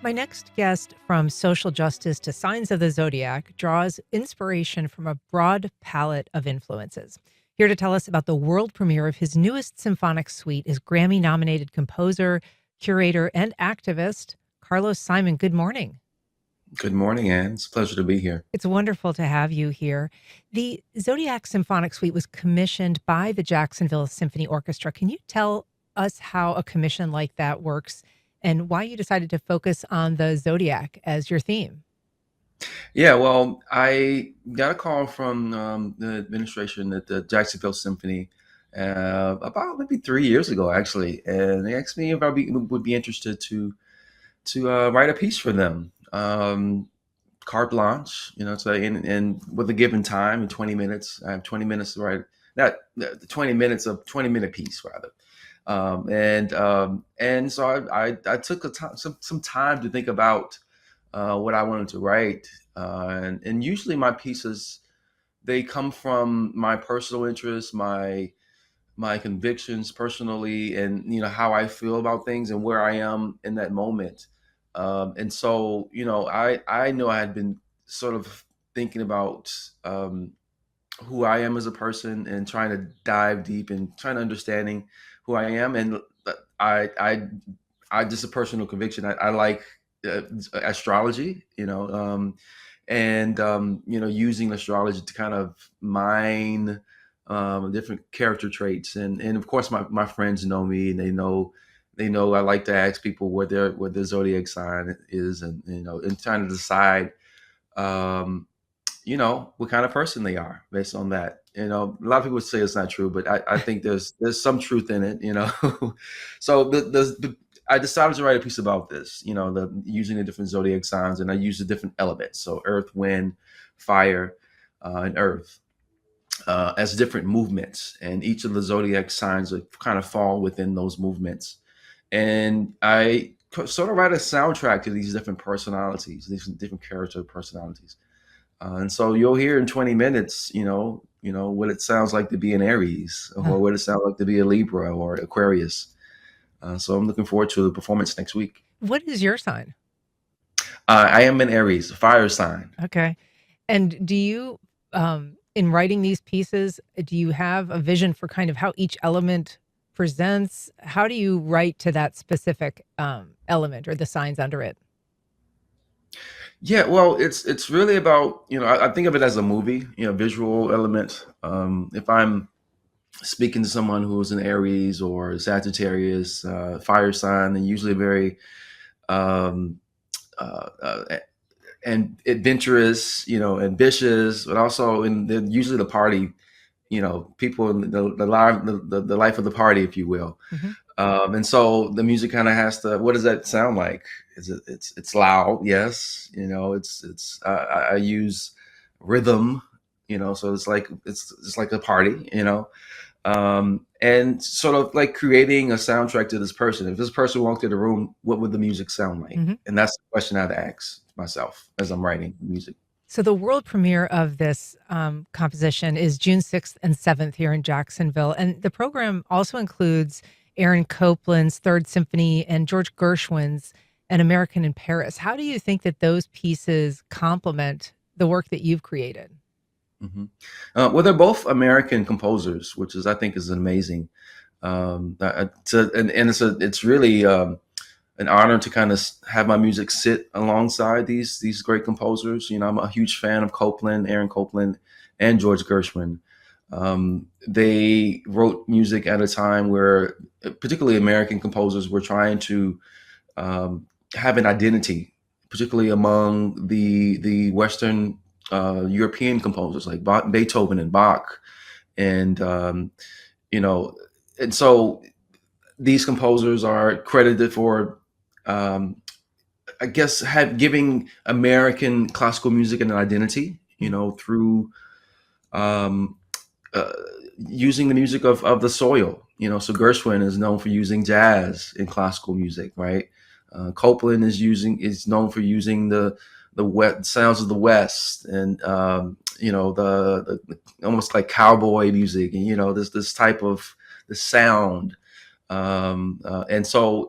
My next guest, from social justice to signs of the zodiac, draws inspiration from a broad palette of influences. Here to tell us about the world premiere of his newest symphonic suite is Grammy nominated composer, curator, and activist, Carlos Simon. Good morning. Good morning, Anne. It's a pleasure to be here. It's wonderful to have you here. The Zodiac Symphonic Suite was commissioned by the Jacksonville Symphony Orchestra. Can you tell us how a commission like that works and why you decided to focus on the Zodiac as your theme? Yeah, well, I got a call from the administration at the Jacksonville Symphony about maybe 3 years ago, actually, and they asked me if would be interested to write a piece for them. Carte blanche, so and with a given time in 20 minutes, I have 20 minutes to write not 20 minutes of 20-minute piece rather. And so I took some time to think about what I wanted to write, and usually my pieces they come from my personal interests, my convictions personally, and how I feel about things and where I am in that moment. And so I know I had been sort of thinking about who I am as a person and trying to dive deep and trying to understanding who I am. And I I I just a personal conviction. I like astrology, and using astrology to kind of mine different character traits. And of course, my friends know me, and they know I like to ask people what their zodiac sign is, and trying to decide um, what kind of person they are based on that. A lot of people say it's not true, but I think there's some truth in it. So I decided to write a piece about this, using the different zodiac signs, and I use the different elements. So earth, wind, fire, and earth as different movements, and each of the zodiac signs would kind of fall within those movements. And I sort of write a soundtrack to these different personalities, these different character personalities. And so you'll hear in 20 minutes, what it sounds like to be an Aries, Uh, or what it sounds like to be a Libra or Aquarius. So I'm looking forward to the performance next week. what is your sign? I am an Aries, fire sign. Okay. And do you, in writing these pieces, do you have a vision for kind of how each element presents? How do you write to that specific element or the signs under it? Yeah, well, it's really about, I think of it as a movie, visual element. If I'm speaking to someone who's an Aries or Sagittarius, fire sign, and usually very um, uh, and adventurous, ambitious, but also usually the party, people in the life of the party, if you will. Mhm. And so the music kind of has to. What does that sound like? It's loud, yes. I use rhythm, so it's like a party, and sort of like creating a soundtrack to this person. If this person walked in the room, what would the music sound like? Mhm. And that's the question I'd ask myself as I'm writing music. So the world premiere of this composition is June 6th and 7th here in Jacksonville. And the program also includes Aaron Copland's Third Symphony and George Gershwin's An American in Paris. How do you think that those pieces complement the work that you've created? hmm well, they're both American composers, which is I think is amazing. And it's really an honor to kind of have my music sit alongside these great composers. I'm a huge fan of Copland, Aaron Copland, and George Gershwin. They wrote music at a time where, particularly American composers, were trying to have an identity, particularly among the Western European composers like Beethoven and Bach, and you know, and so these composers are credited for, um, I guess, have giving American classical music an identity, through um, uh, using the music of the soil. So Gershwin is known for using jazz in classical music, right? Copland is known for using the wet sounds of the West, and the almost like cowboy music, and this type of the sound. And so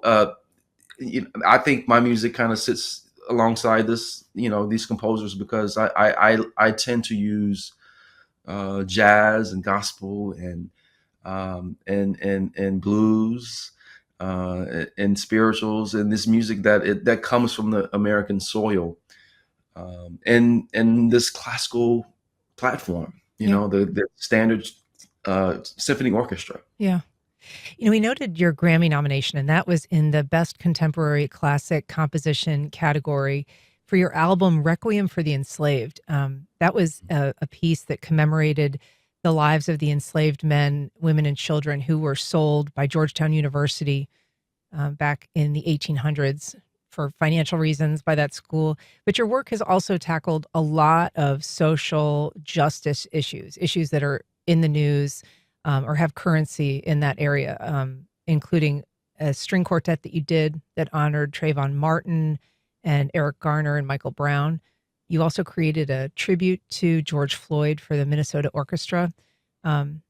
I think my music kind of sits alongside this, these composers, because I tend to use jazz and gospel and blues and spirituals, and this music that comes from the American soil, and this classical platform, Yeah. the standard symphony orchestra. Yeah. We noted your Grammy nomination, and that was in the Best Contemporary Classic Composition category for your album Requiem for the Enslaved. That was a piece that commemorated the lives of the enslaved men, women, and children who were sold by Georgetown University back in the 1800s for financial reasons by that school. But your work has also tackled a lot of social justice issues, issues that are in the news or have currency in that area, including a string quartet that you did that honored Trayvon Martin and Eric Garner and Michael Brown. You also created a tribute to George Floyd for the Minnesota Orchestra. Um,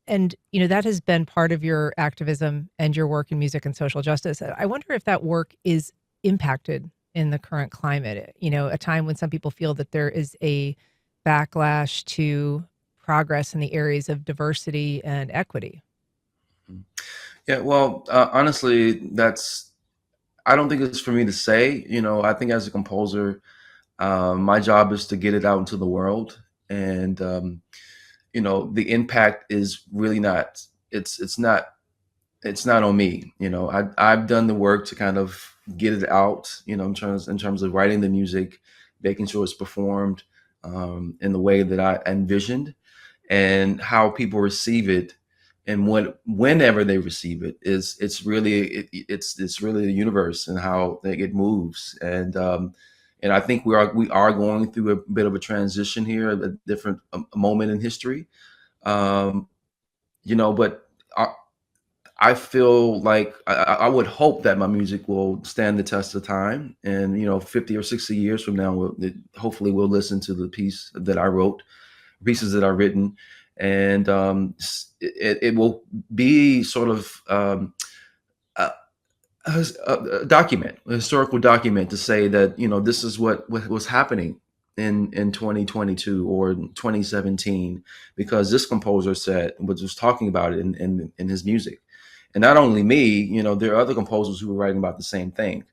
and that has been part of your activism and your work in music and social justice. I wonder if that work is impacted in the current climate, a time when some people feel that there is a backlash to progress in the areas of diversity and equity. Yeah, well, honestly, I don't think it's for me to say. I think as a composer, my job is to get it out into the world, and the impact is really not. It's not on me. I've done the work to kind of get it out. In terms of writing the music, making sure it's performed in the way that I envisioned, and how people receive it, and whenever they receive it is it's really the universe and how it moves. And I think we are going through a bit of a transition here, a different moment in history. um but I feel like I would hope that my music will stand the test of time, and 50 or 60 years from now, hopefully we'll listen to the piece that I wrote, pieces that I've written, and it will be sort of a, a document, a historical document, to say that this is what was happening in 2022 or 2017, because this composer said, was talking about it in his music. And not only me, there are other composers who were writing about the same thing.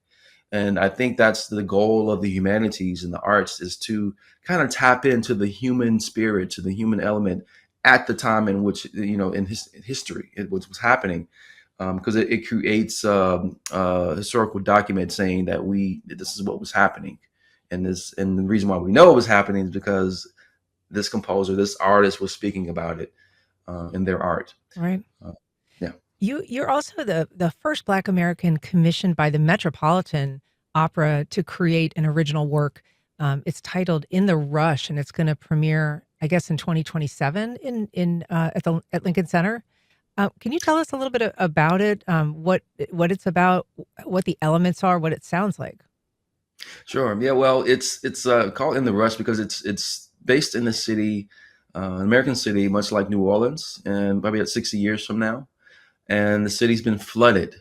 And I think that's the goal of the humanities and the arts, is to kind of tap into the human spirit, to the human element at the time in which, in history, it was happening. Because it creates a historical document saying that this is what was happening. And the reason why we know it was happening is because this composer, this artist, was speaking about it in their art. Right. Uh, yeah. You're also the first Black American commissioned by the Metropolitan Opera to create an original work. It's titled "In the Rush," and it's going to premiere, I guess, in 2027 at Lincoln Center. Can you tell us a little bit about it? What it's about, what the elements are, what it sounds like? Sure. Yeah. Well, it's called "In the Rush" because it's based in the city, an American city, much like New Orleans, and probably at 60 years from now. And the city's been flooded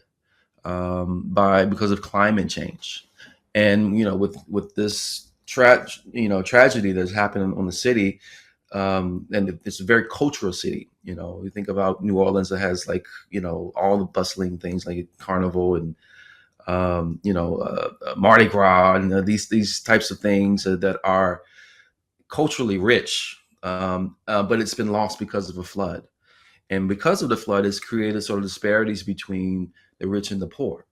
because of climate change. And with this tragedy that's happened on the city, and it's a very cultural city. You think about New Orleans, that has, like, all the bustling things like Carnival and Mardi Gras, and these types of things that are culturally rich, but it's been lost because of a flood. And because of the flood, it's created sort of disparities between the rich and the poor.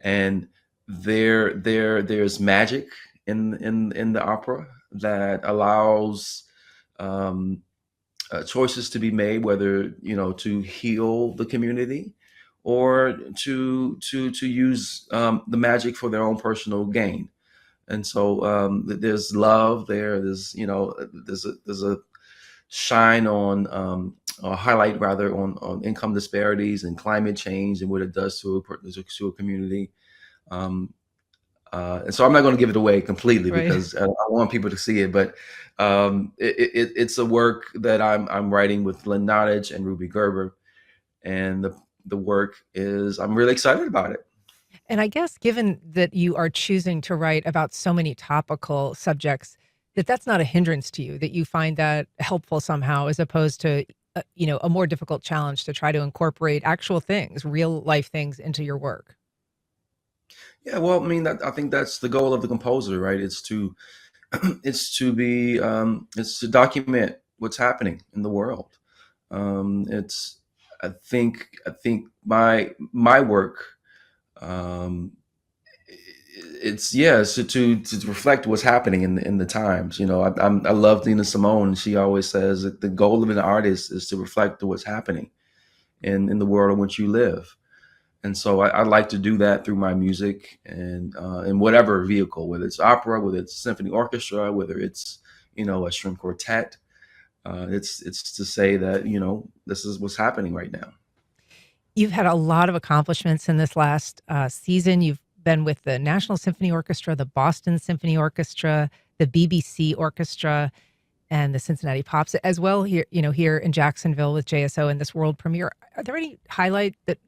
And there's magic in the opera that allows choices to be made, whether to heal the community, or to use the magic for their own personal gain. And so there's love there. There's a shine on, or highlight rather, on income disparities and climate change and what it does to a community. And so I'm not going to give it away completely, Right. because I want people to see it. But it's a work that I'm writing with Lynn Nottage and Ruby Gerber, and the work is, I'm really excited about it. And I guess given that you are choosing to write about so many topical subjects, that's not a hindrance to you, that you find that helpful somehow as opposed to, a more difficult challenge to try to incorporate actual things, real life things into your work. Yeah, well, I mean, I think that's the goal of the composer, right? It's to document what's happening in the world. It's I think my work, um, it's to reflect what's happening in the times. I love Nina Simone. She always says that the goal of an artist is to reflect what's happening in the world in which you live. And so I like to do that through my music and in whatever vehicle, whether it's opera, whether it's symphony orchestra, whether it's a string quartet. It's to say that this is what's happening right now. You've had a lot of accomplishments in this last season. You've been with the National Symphony Orchestra, the Boston Symphony Orchestra, the BBC Orchestra, and the Cincinnati Pops, as well here in Jacksonville with JSO in this world premiere. Are there any highlight that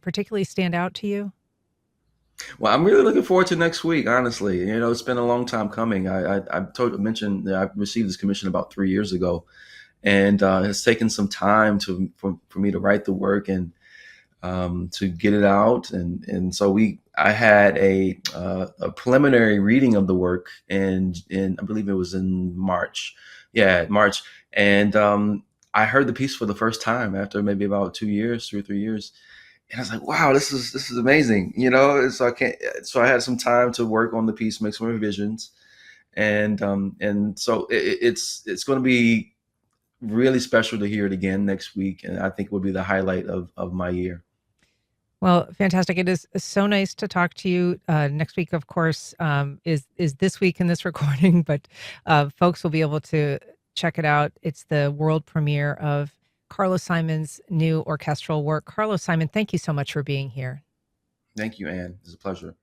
particularly stand out to you? Well, I'm really looking forward to next week. Honestly, it's been a long time coming. Mentioned that I received this commission about 3 years ago, and it's taken some time for me to write the work and to get it out. And so I had a preliminary reading of the work, and I believe it was in March. Yeah, March. And I heard the piece for the first time after maybe about 2 years, 2 or 3 years, and I was like, wow, this is amazing, And so I had some time to work on the piece, make some revisions, and so it's going to be really special to hear it again next week, and I think will be the highlight of my year. Well, fantastic. It is so nice to talk to you. Next week, of course, is this week in this recording, but folks will be able to check it out. It's the world premiere of Carlos Simon's new orchestral work. Carlos Simon, thank you so much for being here. Thank you, Anne. It's a pleasure.